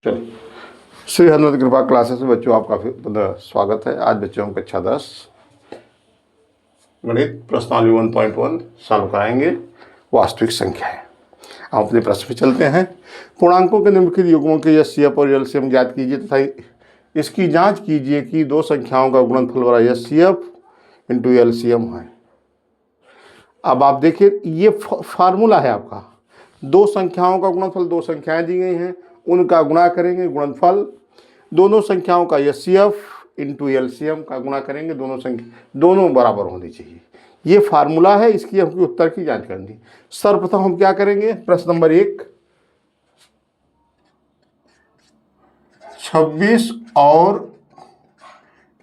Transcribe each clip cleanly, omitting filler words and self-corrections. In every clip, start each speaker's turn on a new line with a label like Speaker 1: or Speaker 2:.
Speaker 1: चलिए, श्री हनुमत कृपा क्लासेस में बच्चों आपका फिर पुनः स्वागत है। आज बच्चों हम कक्षा 10 गणित प्रश्नावली 1.1 सॉल्व कराएंगे। वास्तविक संख्याएं। हम अपने प्रश्न पे चलते हैं। पूर्णांकों के निम्नलिखित युग्मों के एचसीएफ और एलसीएम ज्ञात कीजिए तथा इसकी जांच कीजिए कि दो संख्याओं का गुणनफल बड़ा एचसीएफ इंटू एलसीएम है। अब आप देखिए, ये फार्मूला है आपका। दो संख्याओं का गुणनफल, दो संख्याएं दी गई हैं, उनका गुणा करेंगे, गुणनफल दोनों संख्याओं का एचसीएफ इंटू एलसीएम का गुणा करेंगे, दोनों बराबर होनी चाहिए। ये फार्मूला है, इसकी हमको उत्तर की जांच करनी। सर्वप्रथम हम क्या करेंगे, प्रश्न नंबर 1, 26 और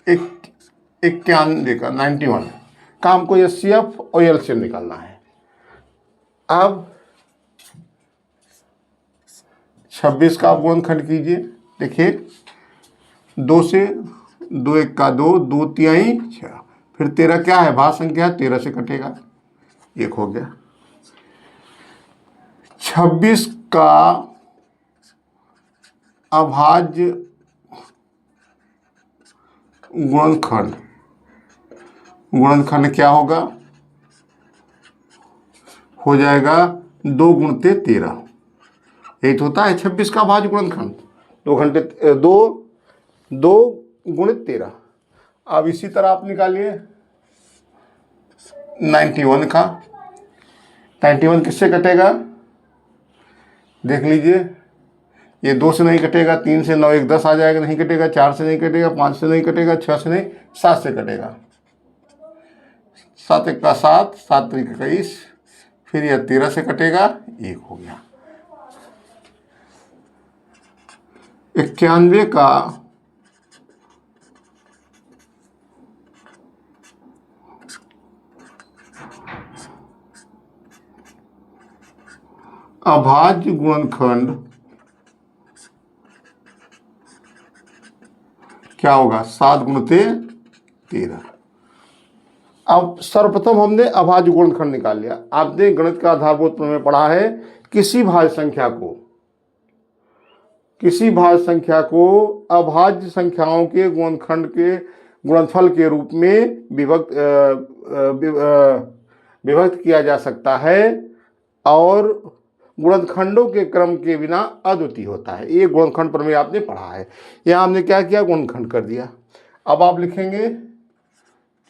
Speaker 1: 91 का 91 का हमको एचसीएफ और एलसीएम निकालना है। अब 26 का आप गुणनखंड कीजिए। देखिए, 2 से 2 1 का 2, 2 तिहाई 6, फिर 13 क्या है, भाज्य संख्या है, 13 से कटेगा, 1 हो गया। 26 का अभाज्य गुणनखंड, गुणनखंड क्या होगा, हो जाएगा 2 गुणते 13। यही तो होता है 26 का अभाज्य गुणनखंड, 2 गुणित 13। अब इसी तरह आप निकालिए 91 का। 91 किससे कटेगा, देख लीजिए। ये 2 से नहीं कटेगा, 3 से 9 1 10 आ जाएगा, नहीं कटेगा। 4 से नहीं कटेगा, 5 से नहीं कटेगा, 6 से नहीं, 7 से कटेगा। 7 1 का 7, 7 3 का 21, फिर यह 13 से कटेगा, 1 हो गया। 91 का अभाज्य गुणनखंड क्या होगा, 7 गुणते 13। अब सर्वप्रथम हमने अभाज्य गुणनखंड निकाल लिया। आपने गणित का आधारभूत प्रमेय पढ़ा है, किसी भाज्य संख्या को अभाज्य संख्याओं के गुणनखंड के गुणनफल के रूप में विभक्त किया जा सकता है और गुणनखंडों के क्रम के बिना अद्वितीय होता है। ये गुणनखंड प्रमेय आपने पढ़ा है। यहाँ हमने क्या किया, गुणनखंड कर दिया। अब आप लिखेंगे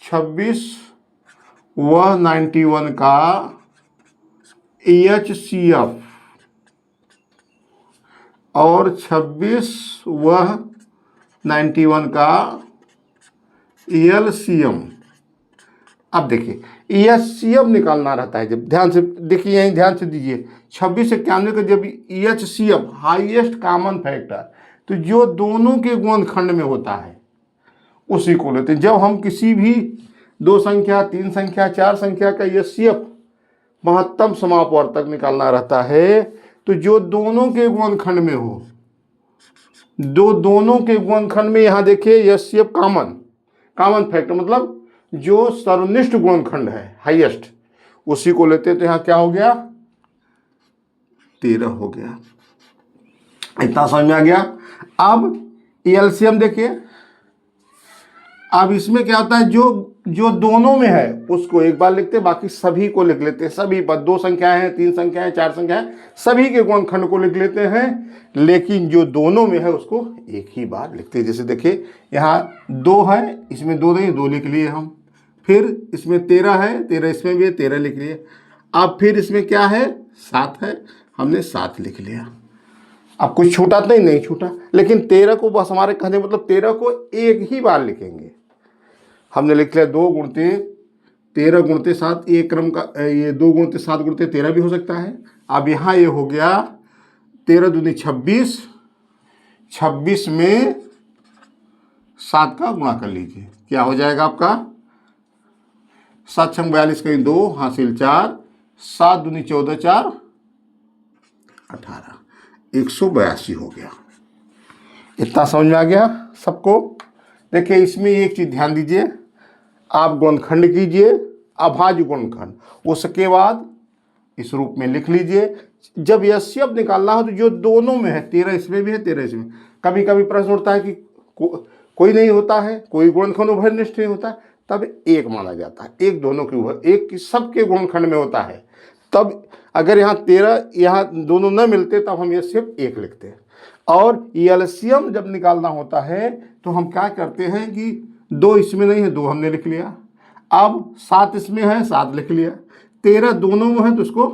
Speaker 1: 26 व 91 का एचसीएफ और 26 व 91 का एलसीएम। अब देखिए, एचसीएफ निकालना रहता है जब, ध्यान से देखिए, यहीं ध्यान से दीजिए। 26 से 91 का जब एचसीएफ हाईएस्ट कॉमन फैक्टर, तो जो दोनों के गुणनखंड में होता है उसी को लेते हैं। जब हम किसी भी 2 संख्या, 3 संख्या, 4 संख्या का एचसीएफ महत्तम समापवर्तक निकालना रहता है, तो जो दोनों के गुणनखंड में हो, दोनों के गुणनखंड में, यहाँ देखिए एचसीएफ कॉमन फैक्टर मतलब जो सर्वनिष्ठ गुणनखंड है, हाईएस्ट, उसी को लेते हैं। तो यहाँ क्या हो गया, 13 हो गया। इतना समझ में आ गया। अब एलसीएम देखिए, अब इसमें क्या होता है, जो दोनों में है उसको एक बार लिखते हैं, बाकी सभी को लिख लेते हैं। सभी पर 2 संख्याएं हैं, 3 संख्याएं, 4 संख्याएं, सभी के गुणनखंड को लिख लेते हैं, लेकिन जो दोनों में है उसको एक ही बार लिखते हैं। जैसे देखिए, यहाँ 2 है, इसमें 2 नहीं, 2 लिख लिए हम। फिर इसमें 13 है, 13 इसमें भी है, 13 लिख लिए। अब फिर इसमें क्या है, 7 है, हमने 7 लिख लिया। अब कुछ छूटा तो नहीं छूटा, लेकिन 13 को बस हमारे कहने मतलब 13 को एक ही बार लिखेंगे। हमने लिख लिया 2 गुणते 13 गुणते 7, एक क्रम का, ये 2 गुणते 7 गुणते 13 भी हो सकता है। अब यहाँ ये हो गया 13 दूनी 26, 26 में 7 का गुणा कर लीजिए, क्या हो जाएगा आपका, 7 6 42 कहीं 2 हासिल 4, 7 दूनी 14 4 18, 182 हो गया। इतना समझ में आ गया सबको। देखिए, इसमें एक चीज ध्यान दीजिए, आप गुणनखंड कीजिए अभाज्य गुणनखंड, उसके बाद इस रूप में लिख लीजिए जब एचसीएफ निकालना हो तो जो दोनों में है, 13 इसमें भी है 13 इसमें। कभी कभी प्रश्न उठता है कि कोई नहीं होता है, कोई गुणनखंड उभयनिष्ठ नहीं होता, तब एक माना जाता है, एक दोनों के एक की सबके गुणनखंड में होता है। तब अगर यहाँ 13 यहाँ दोनों न मिलते तब हम ये सिर्फ एक लिखते हैं। और एलसीएम जब निकालना होता है तो हम क्या करते हैं कि 2 इसमें नहीं है, 2 हमने लिख लिया। अब 7 इसमें है, 7 लिख लिया। 13 दोनों में है तो उसको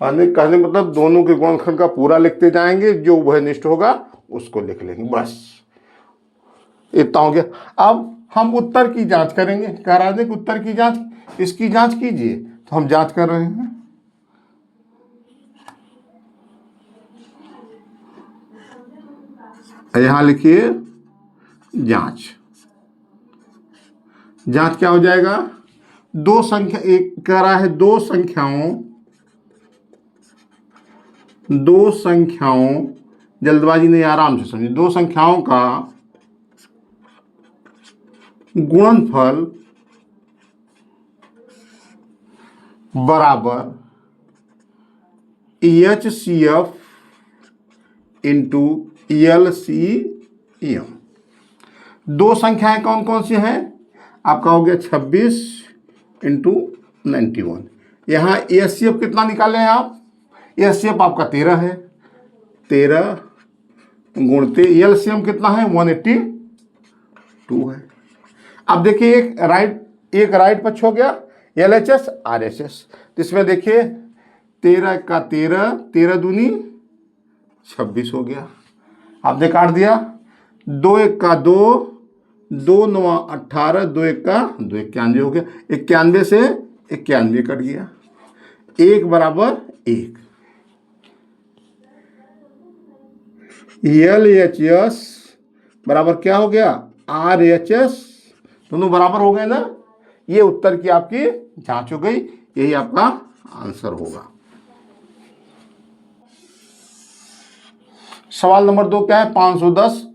Speaker 1: कहने मतलब दोनों के गुणनखंड का पूरा लिखते जाएंगे, जो उभयनिष्ठ होगा उसको लिख लेंगे, बस इतना हो गया। अब हम उत्तर की जांच करेंगे, करा दें कि उत्तर की जांच, इसकी जांच कीजिए। तो हम जांच कर रहे हैं। यहां लिखिए जांच। जांच क्या हो जाएगा, दो संख्या, एक कह रहा है दो संख्याओं, जल्दबाजी नहीं, आराम से समझिए, 2 संख्याओं का गुणनफल बराबर HCF इंटू LCM। 2 संख्याएं कौन कौन सी हैं, आपका हो गया 26 इंटू 91। यहाँ HCF कितना निकाले हैं आप, HCF आपका 13 है, 13 गुणते LCM कितना है 182 है। अब देखिए एक राइट पक्ष हो गया LHS RHS। तो इसमें देखिए 13 का 13, 13 दूनी 26 हो गया, आपने काट दिया। 2 1 का 2, 2 9 18, 2 1 का 2 91 हो गया। 91 से 91 कट गया, 1 बराबर 1। LHS बराबर क्या हो गया RHS, दोनों बराबर हो गए ना। ये उत्तर की आपकी जांच हो गई, यही आपका आंसर होगा। सवाल नंबर 2 क्या है, 510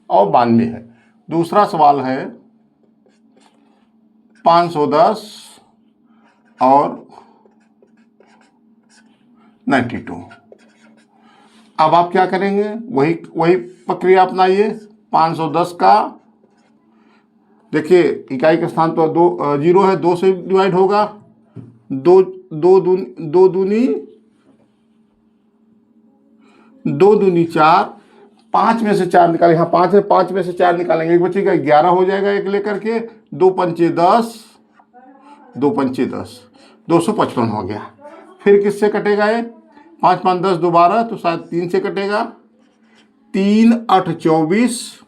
Speaker 1: और 92 है। दूसरा सवाल है 510 और 92। अब आप क्या करेंगे, वही प्रक्रिया अपनाइए। 510 का देखिए इकाई के स्थान पर 2 जीरो है, 2 से डिवाइड होगा, 2 दूनी 4, 5 में से 4 निकालेंगे, यहाँ 5 है, 5 में से 4 निकालेंगे, एक बचेगा 11 हो जाएगा, एक लेकर के 2 पंचे 10, 2 पंचे 10, 255 हो गया। फिर किससे कटेगा ये, 5 5 10 2 12, तो शायद 3 से कटेगा, 3 8 24,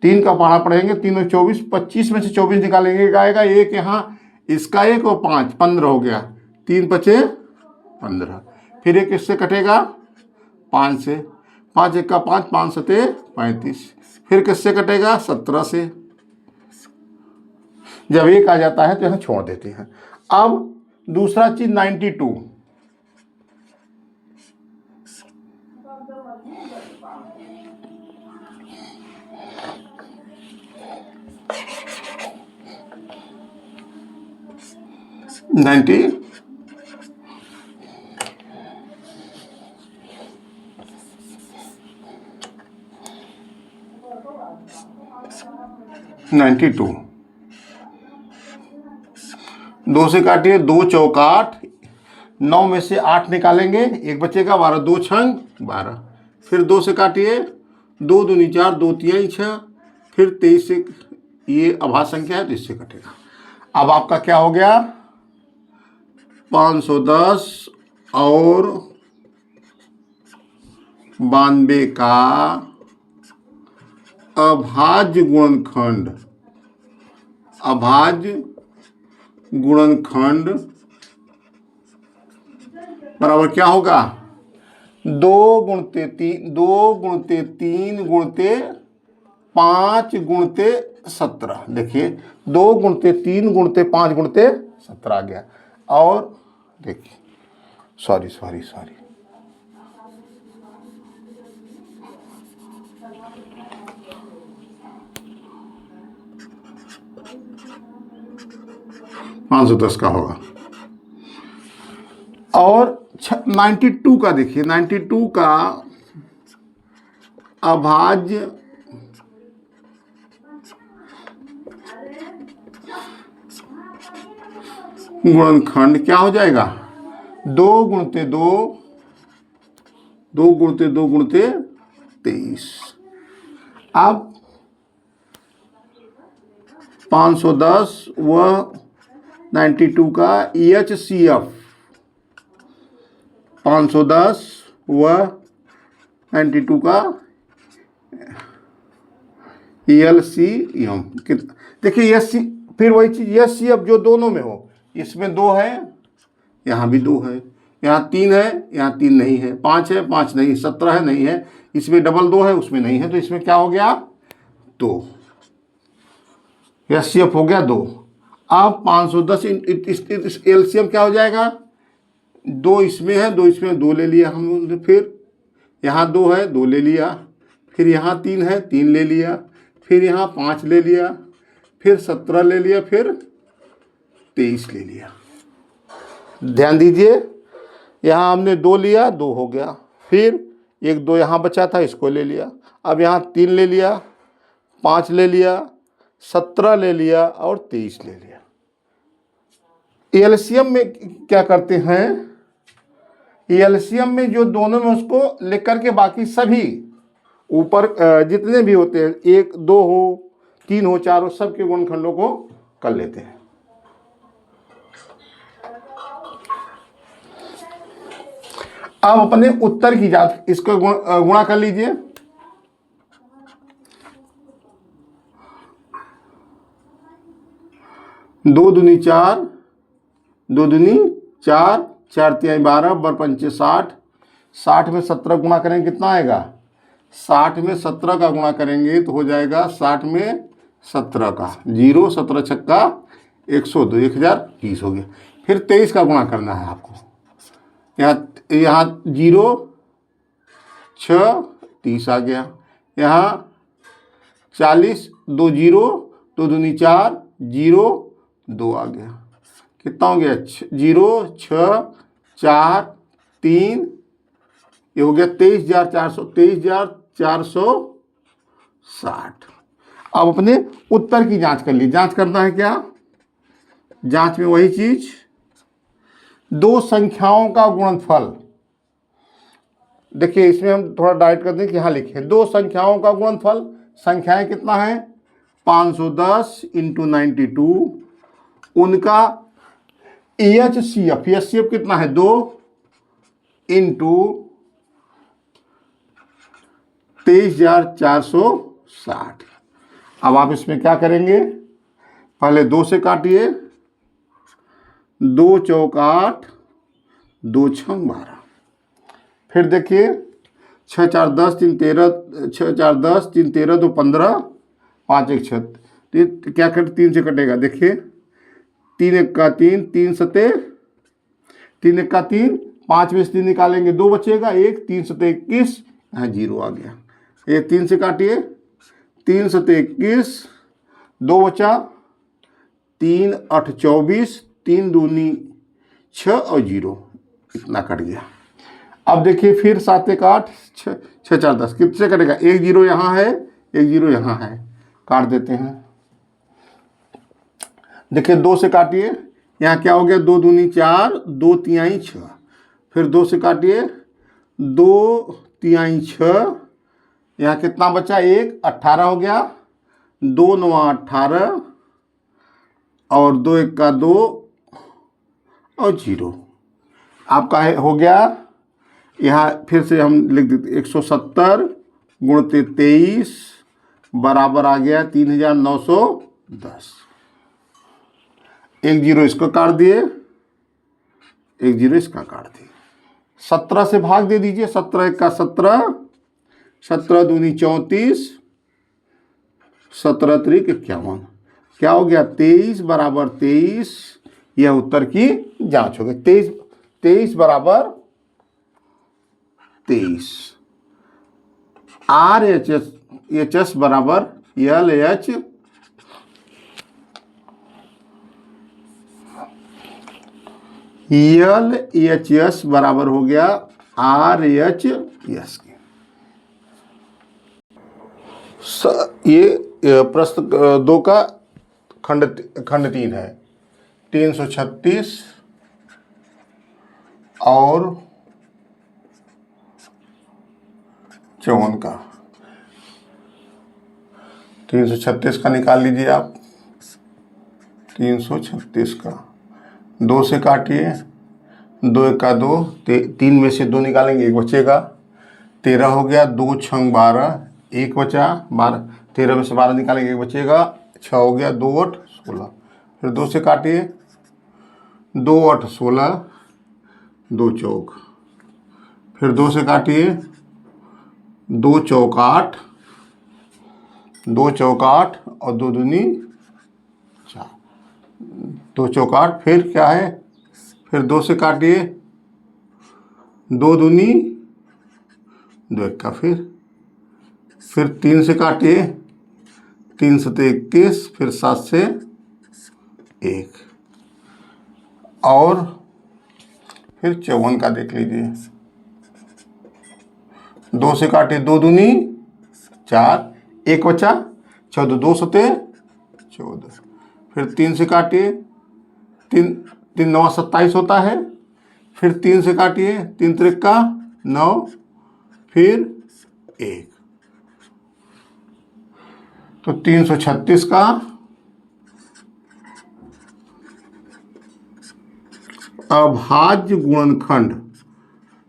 Speaker 1: 3 का पढ़ा पड़ेंगे, 3 और 24, 25 में से 24 निकालेंगे, आएगा एक यहाँ, इसका 1 और 5 15 हो गया, 3 बचे 15। फिर एक इससे कटेगा 5 से, 5 1 का 5, 5 सते 35। फिर किससे कटेगा 17 से। जब एक आ जाता है तो यहाँ छोड़ देते हैं। अब दूसरा चीज 92, नाइन्टी टू, 2 से काटिए, 2 चौका 8, 9 में से 8 निकालेंगे, एक बचेगा 12, 2 छंग 12। फिर 2 से काटिए, 2 दूनी 4, 2 तिहाई 6, फिर 23 से, ये अभाज्य संख्या है तो इससे कटेगा। अब आपका क्या हो गया, 510 और 92 का अभाज्य गुणनखंड बराबर क्या होगा, 2 गुणते 3 गुणते 5 गुणते 17। देखिए 2 गुणते 3 गुणते 5 गुणते 17 आ गया। और देखिए सॉरी 510 का होगा। और 92 का देखिए, 92 का अभाज्य गुणनखंड क्या हो जाएगा, 2 गुणते 2, 2 गुणते 2 गुणते 23। अब 510 व 92 का EHCF, 510 व 92 का ELCM। देखिए एस सी, फिर वही चीज EHCF जो दोनों में हो, इसमें 2 है, यहाँ भी 2 है, यहाँ 3 है, यहाँ 3 नहीं है, 5 है, 5 नहीं, 17 है, नहीं है, इसमें डबल 2 है, उसमें नहीं है, तो इसमें क्या हो गया, 2। EHCF हो गया 2। अब 510 इस एलसीएम क्या हो जाएगा, 2 इसमें है, 2 इसमें, 2 ले लिया हम, फिर यहाँ 2 है, 2 ले लिया, फिर यहाँ 3 है, 3 ले लिया, फिर यहाँ 5 ले लिया, फिर 17 ले लिया, फिर 23 ले लिया। ध्यान दीजिए, यहाँ हमने 2 लिया, 2 हो गया, फिर 1 2 यहाँ बचा था, इसको ले लिया, अब यहाँ 3 ले लिया, 5 ले लिया, 17 ले लिया और 23 ले लिया। एलसीएम में क्या करते हैं, एलसीएम में जो दोनों में उसको लेकर के बाकी सभी ऊपर जितने भी होते हैं, 1 2 हो, 3 हो, 4 हो, सबके गुणनखंडों को कर लेते हैं। अब अपने उत्तर की जांच, इसको गुणा कर लीजिए। दो दूनी 4, 2 दूनी 4, 4 तिहाई 12, बर पंचे 60, 60 में 17 गुणा करेंगे कितना आएगा, 60 में 17 का गुणा करेंगे तो हो जाएगा 60 में 17 का 0, 17 छक्का 102, 1020 हो गया। फिर 23 का गुणा करना है आपको, यहाँ 0 6 30 आ गया, यहाँ 40 2 0, 2 दूनी 4, 0 2 आ गया, कितना हो गया 0 6 4 3, ये हो गया 23,400, 23,460। अब अपने उत्तर की जांच कर ली। जांच करना है क्या, जांच में वही चीज, दो संख्याओं का गुणनफल। देखिए इसमें हम थोड़ा डाइट कर दें कि यहाँ लिखे दो संख्याओं का गुणनफल। संख्याएं कितना है 510 इंटू 92, उनका EHCF, EHCF कितना है 2 इंटू 23,460। अब आप इसमें क्या करेंगे, पहले 2 से काटिए, 2 चौक 8, 2 छंग 12। फिर देखिए 6 4 10 3 13, 6 4 10 3 13 2 15, 5 1 6, क्या कट 3 से कटेगा, देखिए 3 1 का 3, 3 सते 3 1 का 3, 5 में से 3 निकालेंगे 2 बचेगा, 1 3 सते 21, यहाँ 0 आ गया। ये 3 से काटिए, 3 सते 21, 2 बचा, 3 8 24, 3 दूनी 6 और 0, इतना कट गया। अब देखिए फिर 7 1 8, 6 4 10, कितने कटेगा, 1 0 यहाँ है, 1 0 यहाँ है, काट देते हैं। देखिए 2 से काटिए, यहाँ क्या हो गया, 2 दूनी 4, 2 तिहाई 6, फिर 2 से काटिए, 2 तिहाई 6, यहाँ कितना बचा, 1 18 हो गया, 2 9 18 और 2 1 का 2 और 0 आपका हो गया। यहाँ फिर से हम लिख देते 170 गुणते 23 बराबर आ गया 3910। 1 0 इसको काट दिए, 1 0 इसका काट दिए, 17 से भाग दे दीजिए, 17 1 का 17, 17 दूनी 34, 17 त्रिक 51, क्या हो गया 23 बराबर 23। यह उत्तर की जांच हो गई। 23 बराबर 23। RHS बराबर LH LHS बराबर हो गया RHS के। ये प्रश्न 2 का खंड 3 है। 336 और 54 का। 336 का निकाल लीजिए आप। 336 का 2 से काटिए, 2 1 का 2, 3 में से 2 निकालेंगे, 1 बचेगा। 13 हो गया, 2 6 12, 1 बचा, 12, 13 में से 12 निकालेंगे, 1 बचेगा। 6 हो गया, 2 8 16, फिर 2 से काटिए, 2 8 16, 2 चौक, फिर 2 से काटिए, 2 चौक 8, 2 चौक 8 और 2 दूनी 4, 2 चौक 8, फिर क्या है, फिर 2 से काटिए, 2 दूनी 2 1 का, फिर 3 से काटिए, 3 से 21, फिर 7 से 1, और फिर 54 का देख लीजिए। 2 से काटिए, 2 दूनी 4, 1 बचा, 14, 2 सते 14, फिर 3 से काटिए, 3 9 27 होता है, फिर 3 से काटिए, 3 3 का 9, फिर 1, तो 336 का अभाज्य गुणनखंड,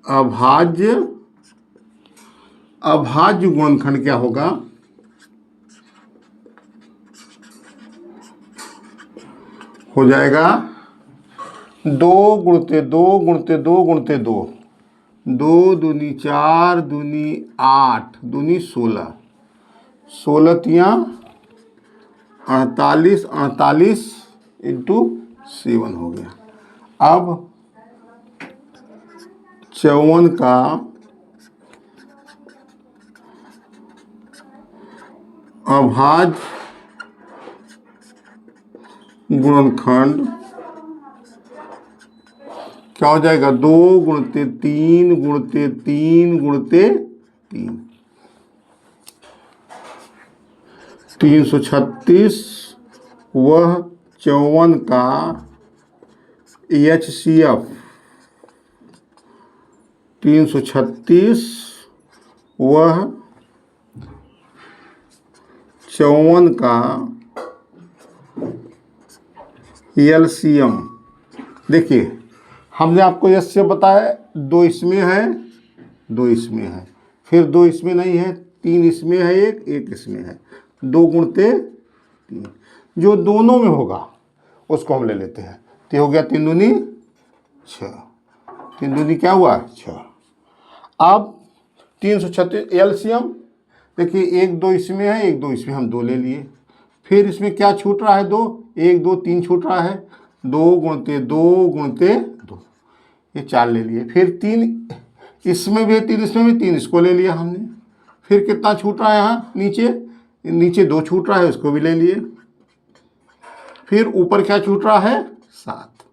Speaker 1: अभाज्य गुणनखंड क्या होगा, हो जाएगा 2 गुणते 2 गुणते 2 गुणते 2, 2 दूनी 4 दूनी 8 दूनी 16, 16 तिया 48, 48 इंटू 7 हो गया। अब 54 का अभाज्य गुणनखंड क्या हो जाएगा, 2 गुणते 3 गुणते 3 गुणते 3, 336 वह 54 का HCF, 336 वह 54 का LCM। देखिए हमने आपको एचसीएफ बताया, 2 इसमें है 2 इसमें है, फिर 2 इसमें नहीं है, 3 इसमें है, 1 इसमें है, 2 गुणते 3, जो दोनों में होगा उसको हम ले लेते हैं। तो हो गया 3 दूनी 6, 3 दूनी क्या हुआ 6। अब 336 LCM देखिए, 1 2 इसमें है, 1 2 इसमें, हम 2 ले लिए। फिर इसमें क्या छूट रहा है, 2 1 2 3 छूट रहा है, 2 गुणते 2 गुणते 2, ये 4 ले लिए। फिर 3 इसमें भी है, 3 इसमें भी, 3 इसको ले लिया हमने। फिर कितना छूट रहा है, यहाँ नीचे 2 छूट रहा है, उसको भी ले लिए। फिर ऊपर क्या छूट रहा है 7,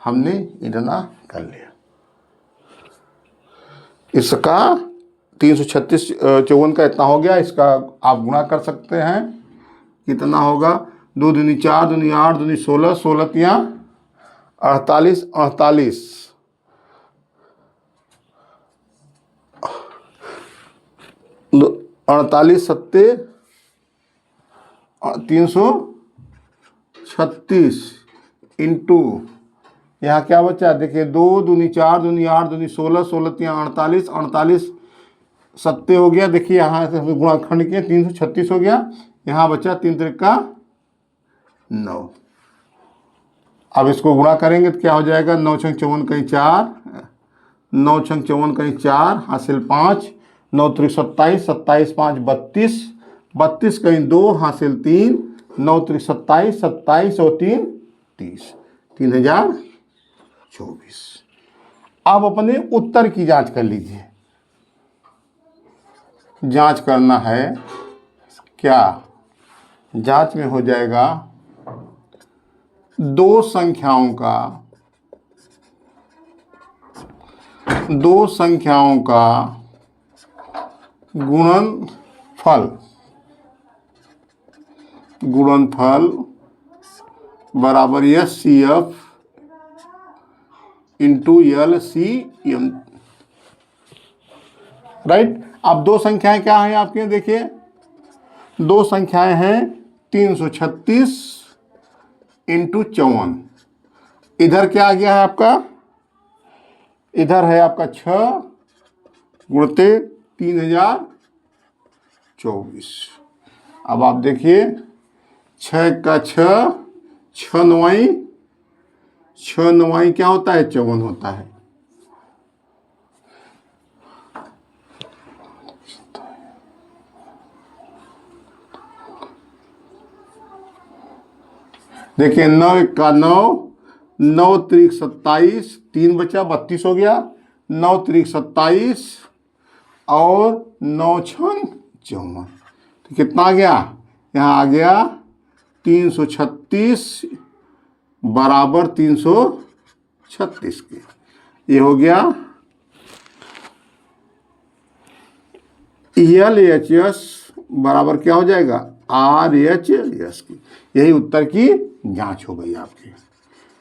Speaker 1: हमने इतना कर लिया। इसका 336 54 का इतना हो गया, इसका आप गुणा कर सकते हैं, कितना होगा, 2 दूनी 4 दूनी 8 दूनी 16, 16 तिया 48, 48 48 सत्ते 336 इंटू, यहाँ क्या बचा, देखिए 2 दूनी 4 दूनी 8 दूनी 16, 16 तिया 48, 48 सत्ते हो गया। देखिए यहाँ से गुणाखंड के 336 हो गया, यहाँ बचा 3 3 का 9। अब इसको गुणा करेंगे तो क्या हो जाएगा, 9 6 54 कहीं 4, 9 6 54 कहीं 4 हासिल 5, 9 3 27, 27 5 32, 32 कहीं 2 हासिल 3, 9 3 27, 27 और 3 30, 3024। अब अपने उत्तर की जांच कर लीजिए। जांच करना है क्या, जांच में हो जाएगा 2 संख्याओं का दो संख्याओं का गुणनफल बराबर HCF इंटू LCM। राइट। अब दो संख्याएं क्या हैं आपके, देखिए दो संख्याएं हैं 336 इंटू 54। इधर क्या आ गया है आपका, इधर है आपका 6 गुणते 3024। अब आप देखिए 6 का 6, 6 9 क्या होता है, 54 होता है। देखिए 9 का 9, 9 त्रिक 27, 3 बचा 32 हो गया, 9 त्रिक 27 और 9 छन 54। तो कितना आ गया, यहाँ आ गया 336 बराबर 336 के। ये हो गया LHS बराबर क्या हो जाएगा, RHS की। यही उत्तर की जांच हो गई आपकी।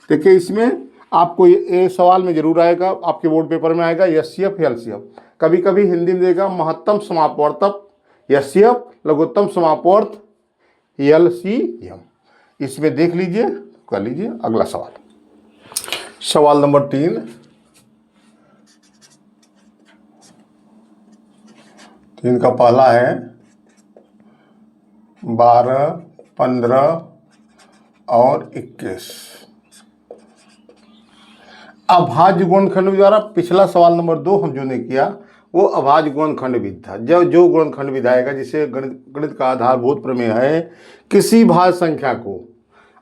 Speaker 1: देखिए इसमें आपको ये सवाल में जरूर आएगा, आपके बोर्ड पेपर में आएगा HCF LCM। कभी कभी हिंदी में देगा महत्तम समापवर्तक HCF, लघुत्तम समापवर्त LCM। इसमें देख लीजिए, कर लीजिए। अगला सवाल, सवाल नंबर 3। 3 का पहला है 12, 15 और 21। अभाज्य गुणनखंड द्वारा, पिछला सवाल नंबर 2 हम जो ने किया वो अभाज्य गुणनखंड विधि था। जब जो गुणनखंड विधि आएगा, जिसे गणित का आधारभूत प्रमेय है, किसी भाज्य संख्या को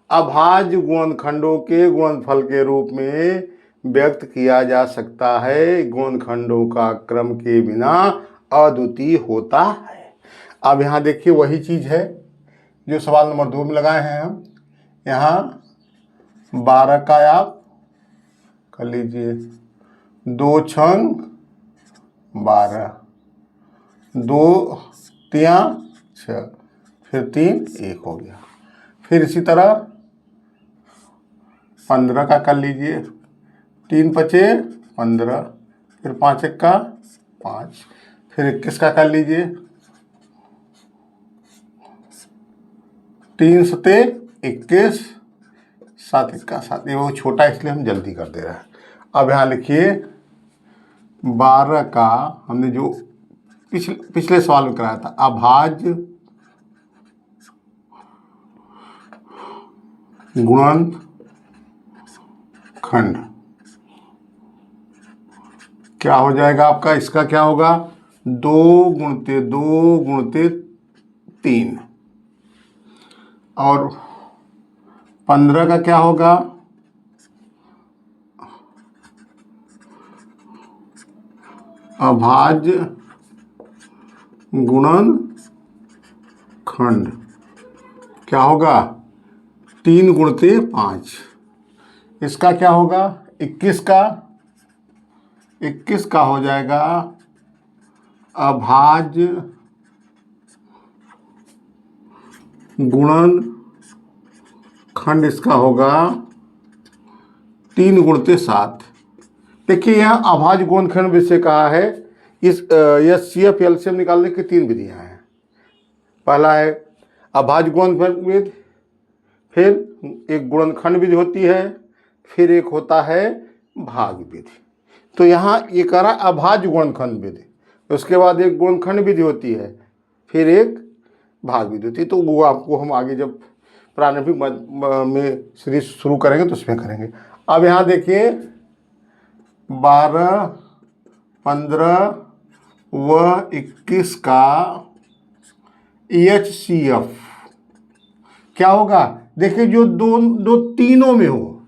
Speaker 1: अभाज्य गुणनखंडों के गुणनफल के रूप में व्यक्त किया जा सकता है। गुणनखंडों का क्रम के बिना अद्वितीय होता है। अब यहाँ देखिए वही चीज है जो सवाल नंबर 2 में लगाए हैं हम। यहाँ 12 का आप कर लीजिए 2 छंग 12, 2 तिया 6, फिर 3 1 हो गया। फिर इसी तरह 15 का कर लीजिए, 3 पचे 15, फिर 5 एक का 5, फिर 21 का कर लीजिए, 3 सते 21, 7 एक का 7। ये वो छोटा इसलिए हम जल्दी कर दे रहे हैं। अब यहाँ लिखिए 12 का हमने जो पिछले सवाल में कराया था, अभाज्य गुणनखंड क्या हो जाएगा आपका, इसका क्या होगा 2 गुणते 2 गुणते 3, और 15 का क्या होगा अभाज्य गुणनखंड क्या होगा 3 गुणते 5। इसका क्या होगा 21 का हो जाएगा अभाज्य गुणनखंड, इसका होगा 3 गुणते 7। देखिए यहाँ अभाज्य गुणनखंड विषय कहा है। इस HCF LCM निकालने की 3 विधियां हैं। पहला है अभाज्य गुणनखंड विधि, फिर एक गुणनखंड विधि होती है, फिर एक होता है भाग विधि। तो यहाँ ये कह रहा है अभाज्य गुणनखंड विधि, उसके बाद एक गुणनखंड विधि होती है, फिर एक भाग विधि होती है। तो वो आपको हम आगे जब प्रारंभिक में सीरीज शुरू करेंगे तो उसमें करेंगे। अब यहाँ देखिए 12, 15 व 21 का HCF क्या होगा। देखिए जो दो तीनों में हो,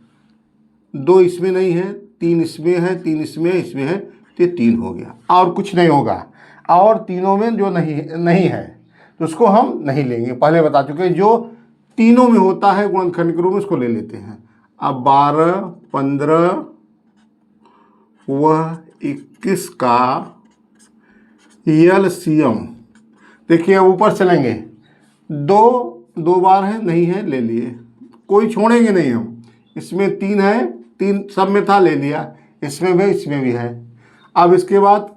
Speaker 1: 2 इसमें नहीं है, 3 इसमें है, 3 इसमें है, इसमें है, तो ये 3 हो गया और कुछ नहीं होगा। और तीनों में जो नहीं है तो उसको हम नहीं लेंगे, पहले बता चुके। जो तीनों में होता है गुणनखंड के रूप में उसको ले लेते हैं। अब 12, 15 व 21 का एलसीएम। देखिए अब ऊपर चलेंगे, दो बार है, नहीं है, ले लिए, कोई छोड़ेंगे नहीं हम। इसमें 3 है, 3 सब में था, ले लिया, इसमें भी है। अब इसके बाद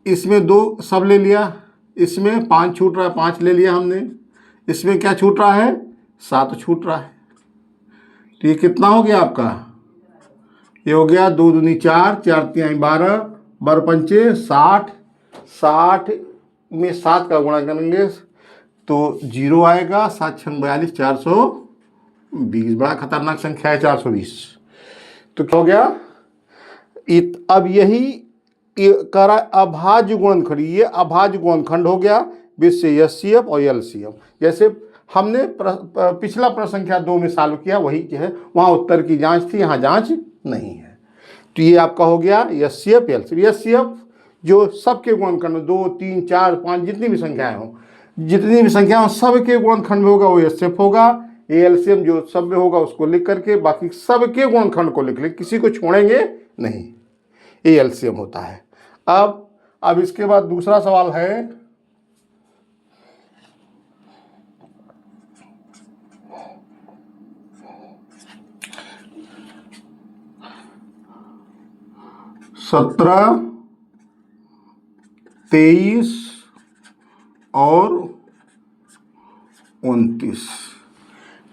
Speaker 1: इसमें 2 सब ले लिया, इसमें 5 छूट रहा है, 5 ले लिया हमने। इसमें क्या छूट रहा है? 7 छूट रहा है। तो ये कितना हो गया आपका? ये हो गया 2 दूनी 4, 4 तिहाई 12, 12 पंचे 60, 60 में 7 का गुणा करेंगे तो 0 आएगा। 7 छंग 42, 420। बड़ा खतरनाक संख्या है 420। तो क्या हो गया? अब यही कह रहा है अभाज्य गुणनखंड, ये अभाज्य गुणनखंड हो गया जिससे एचसीएफ और एलसीएम। जैसे हमने पिछला प्रश्न संख्या 2 में सॉल्व किया, वही है, वहाँ उत्तर की जांच थी, यहाँ जांच नहीं है। तो ये आपका हो गया एचसीएफ एलसीएम। एचसीएफ जो सबके गुणनखंड 2, 3, 4, 5 जितनी भी संख्याएं हों, सबके गुणनखंड में होगा वो एचसीएफ होगा। एलसीएम जो सब में होगा उसको लिख करके बाकी सबके गुणनखंड को लिख ले, किसी को छोड़ेंगे नहीं, ये एलसीएम होता है। अब इसके बाद दूसरा सवाल है, सत्रह, 23 और 29।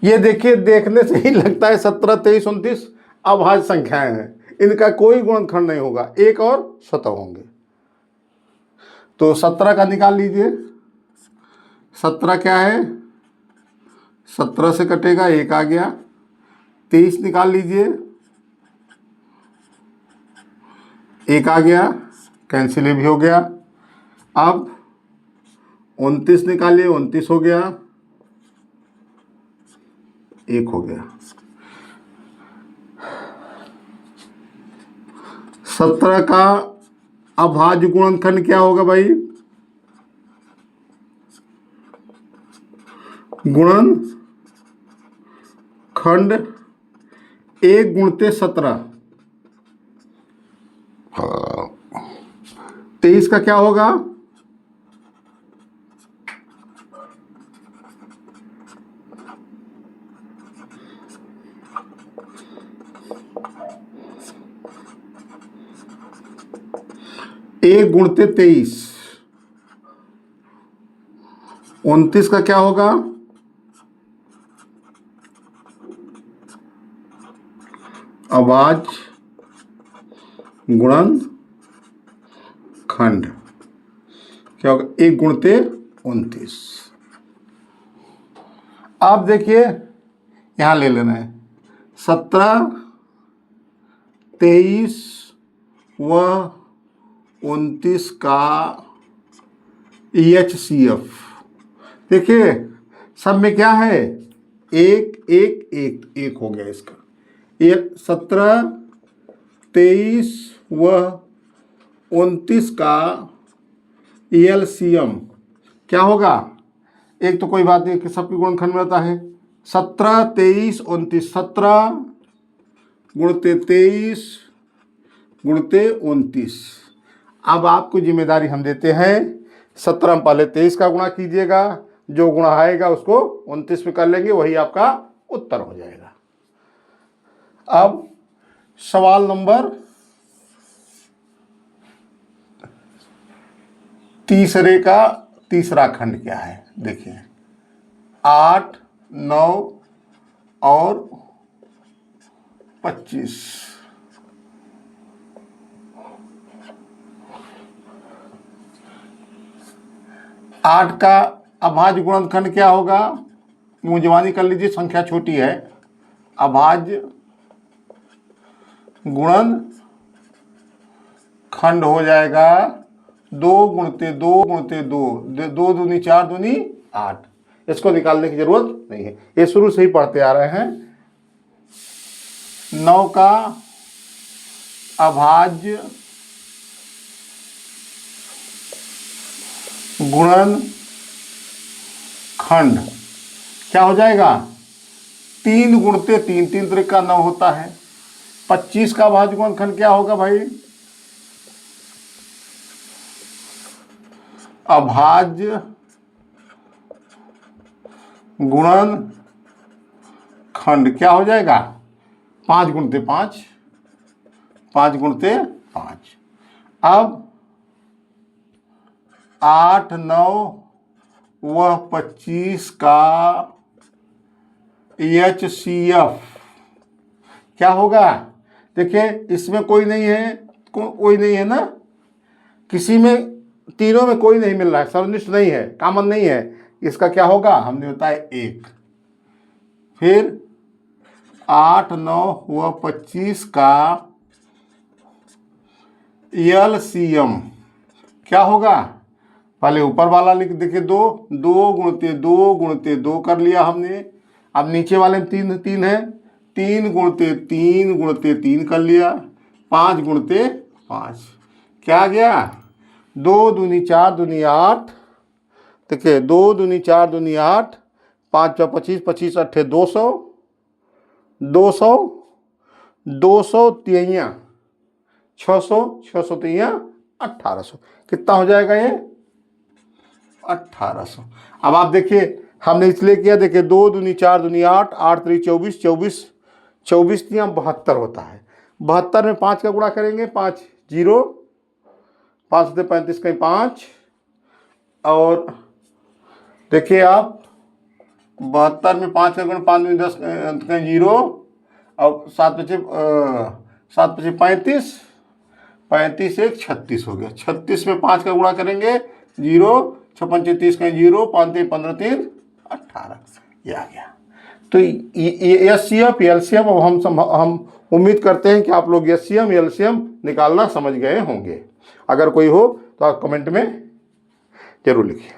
Speaker 1: ये देखिए, देखने से ही लगता है 17, 23, 29 अभाज्य संख्याएं हैं, इनका कोई गुणनखंड नहीं होगा, 1 और स्वतः होंगे। तो 17 का निकाल लीजिए। 17 क्या है? 17 से कटेगा 1 आ गया। 23 निकाल लीजिए, 1 आ गया, कैंसिल भी हो गया। अब 29 निकालिए, 29 हो गया, 1 हो गया। 17 का अभाज्य गुणनखंड क्या होगा भाई? गुणनखंड 1 गुणते 17। 23 का क्या होगा? एक गुणते 23। 29 का क्या होगा? अभाज्य गुणनखंड क्या होगा? 1 गुणते 29। आप देखिए यहां ले लेना है 17, 23 व 29 का एचसीएफ। देखिए सब में क्या है? 1 1 1 1 हो गया इसका। 17, 23 व 29 का एलसीएम क्या होगा? एक तो कोई बात नहीं कि सबके गुणनखंड में आता है। 17, 23, 29, 17 गुणते 23 गुणते 29। अब आपको जिम्मेदारी हम देते हैं, 17 में पहले 23 का गुणा कीजिएगा, जो गुणा आएगा उसको 29 में कर लेंगे, वही आपका उत्तर हो जाएगा। अब सवाल नंबर तीसरे का तीसरा खंड क्या है? देखिए 8, 9 और 25। 8 का अभाज्य गुणनखंड क्या होगा? मुंजवानी कर लीजिए, संख्या छोटी है। अभाज्य गुणनखंड हो जाएगा 2 गुणते 2 गुणते 2, 2 दूनी 4 दूनी 8। इसको निकालने की जरूरत नहीं है, ये शुरू से ही पढ़ते आ रहे हैं। 9 का अभाज्य गुणनखंड क्या हो जाएगा? 3 गुणते 3, 3 त्रिक का 9 होता है। 25 का अभाज्य गुणनखंड क्या होगा भाई? अभाज्य गुणन खंड क्या हो जाएगा? 5 गुणते 5, 5 गुणते 5। अब 8, 9 व 25 का HCF क्या होगा? देखिए इसमें कोई नहीं है, कोई नहीं है ना, किसी में तीनों में कोई नहीं मिल रहा है, सर्वनिष्ठ नहीं है, कॉमन नहीं है, इसका क्या होगा? हमने बताया 1। फिर 8, 9 व 25 का LCM क्या होगा? पहले ऊपर वाला लिख, देखिए 2, 2 गुणते 2 गुणते 2 कर लिया हमने। अब नीचे वाले में 3 3 है, 3 गुणते 3 गुणते 3 कर लिया, 5 गुणते 5 क्या आ गया? 2 दूनी 4 दूनी 8, देखिए 2 दूनी 4 दूनी 8, 5 × 25, 25 8 200, 200 200 तिया 600, 600 तिया 1800, कितना हो जाएगा ये? 1800। अब आप देखिए हमने इसलिए किया, देखिए 2 दूनी 4 दूनी 8, 8 3 24, 24 24 तिया 72 होता है। 72 में 5 का गुणा करेंगे, 5 0, 5 से 35 कहीं 5, और देखिए आप 72 में 5 का गुणा, 5 में 10 कहीं 0, और 7 बचे 35, 35 1 36 हो गया। 36 में 5 का गुणा करेंगे 0, 6 5 30 कहीं 0, 5 3 15 3 18, ये आ गया। तो ये HCF LCM अब हम उम्मीद करते हैं कि आप लोग HCM LCM निकालना समझ गए होंगे। अगर कोई हो तो आप कमेंट में जरूर लिखिए।